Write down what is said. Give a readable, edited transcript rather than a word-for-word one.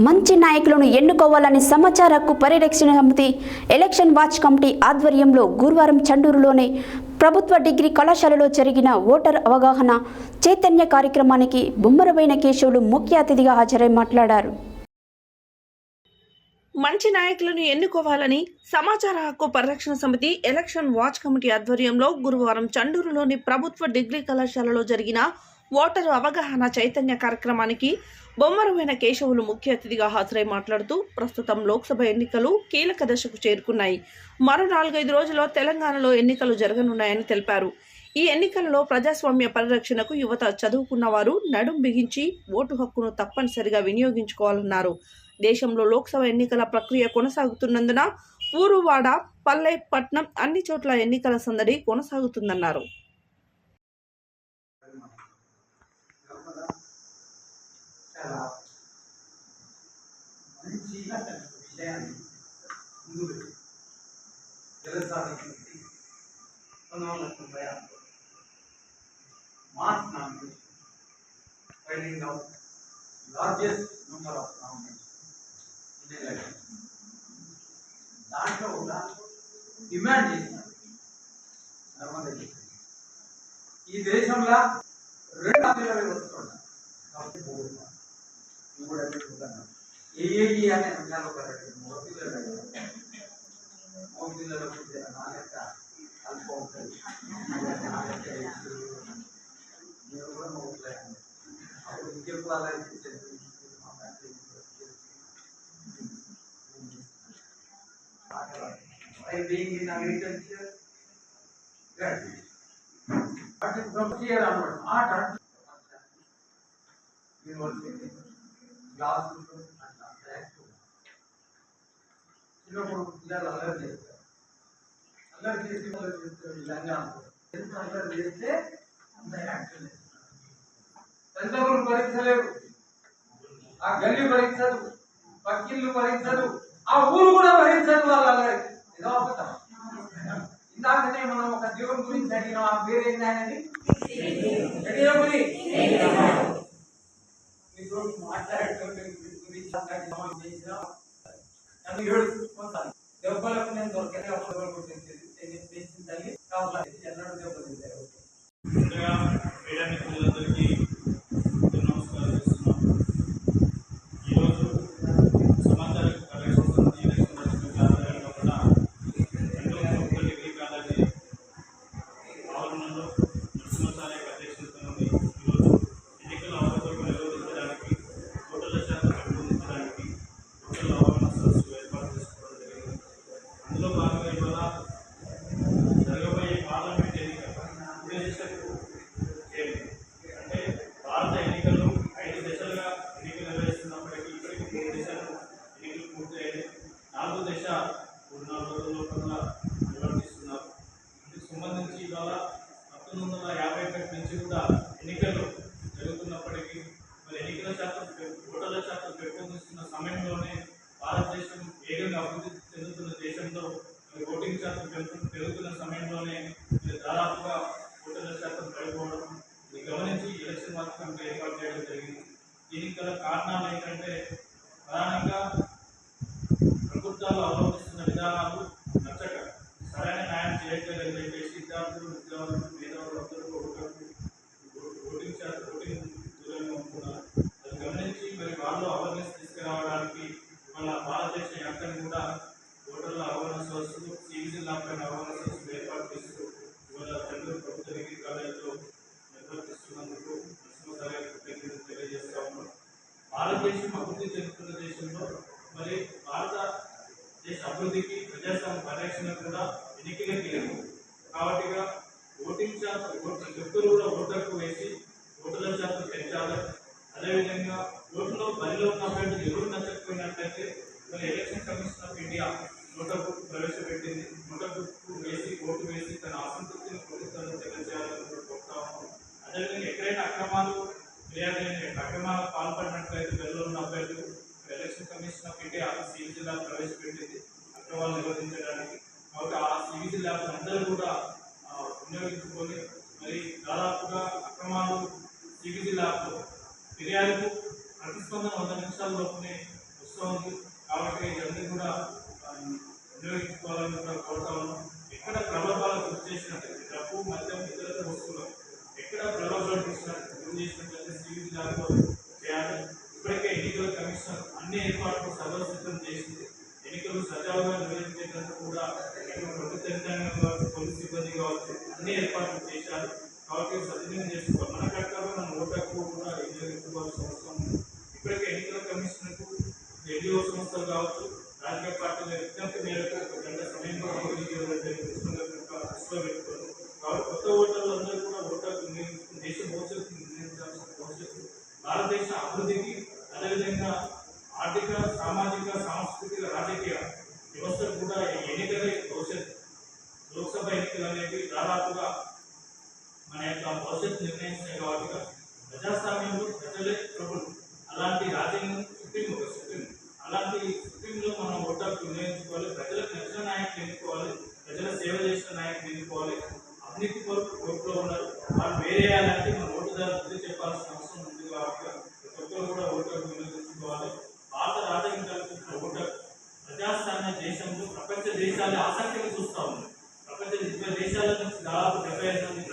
మంచి నాయకులను ఎన్నుకోవాలని సమాచార హక్కు పరిరక్షణ సమితి ఎలక్షన్ వాచ్ కమిటీ ఆధ్వర్యంలో గురువారం చండూరులోని ప్రభుత్వ డిగ్రీ కళాశాలలో జరిగిన ఓటర్ అవగాహన చైతన్య కార్యక్రమానికి బొమ్మరవైన కేశవులు ముఖ్య అతిథిగా హాజరై మాట్లాడారు. మంచి నాయకులను ఎన్నుకోవాలని సమాచార హక్కు పరిరక్షణ సమితి ఎలక్షన్ వాచ్ కమిటీ ఆధ్వర్యంలో గురువారం చండూరులోని ప్రభుత్వ డిగ్రీ కళాశాలలో జరిగిన ఓటరు అవగాహన చైతన్య కార్యక్రమానికి బొమ్మరవైన కేశవులు ముఖ్య అతిథిగా హాజరై మాట్లాడుతూ ప్రస్తుతం లోక్సభ ఎన్నికలు కీలక దశకు చేరుకున్నాయి. మరో 4-5 రోజుల్లో తెలంగాణలో ఎన్నికలు జరగనున్నాయని తెలిపారు. ఈ ఎన్నికలలో ప్రజాస్వామ్య పరిరక్షణకు యువత చదువుకున్న వారు నడుం బిగించి ఓటు హక్కును తప్పనిసరిగా వినియోగించుకోవాలన్నారు. దేశంలో లోక్సభ ఎన్నికల ప్రక్రియ కొనసాగుతున్నందున ఊరు, వాడ, పల్లె, పట్నం అన్ని చోట్ల ఎన్నికల సందడి కొనసాగుతుందన్నారు. Finding out largest number of nominations in election. దాంట్లో కూడా డిమాండ్ చేసినారు. ఈ దేశంలో 2 అభ్యర్థులు వస్తున్నారు కాబట్టి ఏఏఈ అనే అంశాలు ఒక మోపిల్లలో నాగరిక అల్ప ఉంటుంది నేను కూడా మోపులేను అప్పుడు ఇంకెప్పుడు అలా being in agriculture graduate but from here onwards art university class చిన్నప్పుడు పిల్లలు అల్లరి చేస్తారు. అల్లరి చేసి వాళ్ళు తెలంగాణ ఎంత అల్లరి చేస్తే అంత యాక్షన్ తల్లిదండ్రులు భరించలేరు, ఆ గల్లి భరించదు, పక్కిళ్ళు భరించదు, ఆ ఊరు కూడా భరించదు. వాళ్ళ అల్లరి ఏదో అవుతాం. ఇందాకనే మనం ఒక దేవుని గురించి అడిగినాం. ఆ పేరు ఏంటి ఆయనది? మాట్లాడేటువంటి గురించి దెబ్బలకు నేను దొరికే తల్లి కావాలి ఎన్నడూ దెబ్బలు తింటారు. సంబంధించి ఇవాళ 1951 నుంచి కూడా ఎన్నికలు జరుగుతున్నప్పటికీ మరి ఎన్నికల శాతం ఓటర్ల శాతం పెంపొందిస్తున్న సమయంలోనే భారతదేశం వేగంగా అభివృద్ధి చెందుతున్న దేశంలో ఓటింగ్ శాతం పెరుగుతున్న సమయంలోనే దాదాపుగా ఓటర్ల శాతం పడిపోవడం గమనించి ఎలక్షన్ వాచ్ కమిటీ ఏర్పాటు చేయడం జరిగింది. దీనికి గల కారణాలు ఏంటంటే ప్రధానంగా ప్రభుత్వాలు అవలంబిస్తున్న విధానాలు నచ్చక సరైన న్యాయం చేయట్లేదని చెప్పేసి విద్యార్థులు, మేధావులు అందరూ ఓటింగ్ దూరంగా ఉంటున్నారు. అది గమనించి మరి వాళ్ళు అవేర్నెస్ తీసుకురావడానికి మన భారతదేశ వ్యాప్తంగా కూడా ఓటర్ల అవగాహన సదస్సులు, సివిజిల్ లాపైన అవగాహన సదస్సులు ఏర్పాటు చేస్తూ ఇవాళ చంద్రూరు ప్రభుత్వ డిగ్రీ కాలేజీలో నిర్వర్తిస్తున్నందుకు తెలియజేస్తా ఉన్నాం. భారతదేశం అభివృద్ధి చెందుతున్న దేశంలో మరి భారతదేశ అభివృద్ధికి ప్రజాస్వామ్య పరిరక్షణ కూడా ఎన్నికలే కీలకం. కాబట్టిగా ఓటింగ్ శాతం వ్యక్తులు కూడా ఓటర్కు వేసి ఓటర్ల శాతం పెంచాలి. అదేవిధంగా ఓటులో బరిలో ఉన్న అభ్యర్థులు ఎవరు నచ్చకపోయినట్లయితే మరి ఎలక్షన్ కమిషన్ ఆఫ్ ఇండియా నోటర్ బుక్ ప్రవేశపెట్టింది. నోటర్ బుక్ వేసి ఓటు వేసి తన అసంతృప్తిని ప్రభుత్వాన్ని తెలియజేయాలని కోరుతాము. అదేవిధంగా ఎక్కడైనా అక్రమాలకు పాల్పడినట్లయితే బరిలో ఉన్న అభ్యర్థులు election commission of India cVIGIL lab ప్రవేశపెట్టింది అక్రమాలు నిరోధించడానికి. కాబట్టి ఆ సివిజిల్ ల్యాబ్ అందరూ కూడా వినియోగించుకొని మరి దాదాపుగా అక్రమాలు సివిజిల్ ల్యాబ్లో ఫిర్యాదుకు ప్రతిస్పందన 100 నిమిషాల్లోనే వస్తుంది. కాబట్టి ఇవన్నీ కూడా వినియోగించుకోవాలని కూడా కోరుతా ఉన్నాం. ఎక్కడ ప్రలోభాలకు గురి చేసినట్లయితే డబ్బు మద్యం ఇతర వస్తువులు ఎక్కడ ప్రలోభాలు గురి చేసినట్లయితే సివిల్ దాంట్లో చేయాలి. ఇప్పటికే ఎన్నికల కమిషన్ అన్ని ఏర్పాట్లు సర్వసిద్ధం చేసింది. ఎన్నికలు సజావుగా నిర్వహించేందుకు కూడా ప్రభుత్వ యంత్రాంగం పోలీసు సిబ్బంది కావచ్చు అన్ని ఏర్పాట్లు చేశారు. కాబట్టి సద్వినియోగం చేసుకోవాలి. మన కర్తవ్యం మన ఓటర్కు కూడా వినియోగించుకోవాల్సిన అవసరం ఉంది. ఇప్పటికే ఎన్నికల కమిషన్కు ఎన్డీఓ సంస్థలు కావచ్చు రాజకీయ పార్టీల విజ్ఞప్తి మేరకు ఒక గంట సమయంలో దృష్టిలో పెట్టుకోవాలి. కాబట్టి కొత్త ఓటర్లు అందరూ కూడా ఓటర్లు వినియోగించుకుని దేశ భవిష్యత్తు నిర్ణయించాల్సిన భవిష్యత్తు భారతదేశ అభివృద్ధికి అదేవిధంగా ఆర్థిక సామాజిక సాంస్కృతిక రాజకీయ వ్యవస్థకు కూడా ఎన్నికలే భవిష్యత్తు. లోక్సభ ఎన్నికలు అనేవి దాదాపుగా మన యొక్క భవిష్యత్తు నిర్ణయిస్తాయి. కాబట్టి ప్రజాస్వామ్యంలో ప్రజలే ప్రభుత్వం. అలాంటి రాజ్యాంగం సుప్రీం అలాంటి సుప్రీంలో మనం ఓటర్కు వినియోగించుకోవాలి. ప్రజలకు నచ్చిన నాయకులు ఎన్నుకోవాలి. ప్రజల సేవ చేసిన నాయకులు ఎన్నుకోవాలి. అవినీతి కొరకు కోర్టులో ఉన్నారు. వాళ్ళు వేరేయాలంటే మనం ఓటుదారు బుద్ధి చెప్పాల్సిన అవసరం ఉంది. కాబట్టి ప్రతి ఒక్కరు కూడా ఓటర్కు వినియోగించుకోవాలి. భారత రాజ్యాంగం కల్పించిన ఓటర్ ప్రజాస్వామ్య దేశంలో ప్రపంచ దేశాల ఆసక్తిని చూస్తూ ఉంది. ప్రపంచ 20 దేశాల నుంచి దాదాపు 75 మంది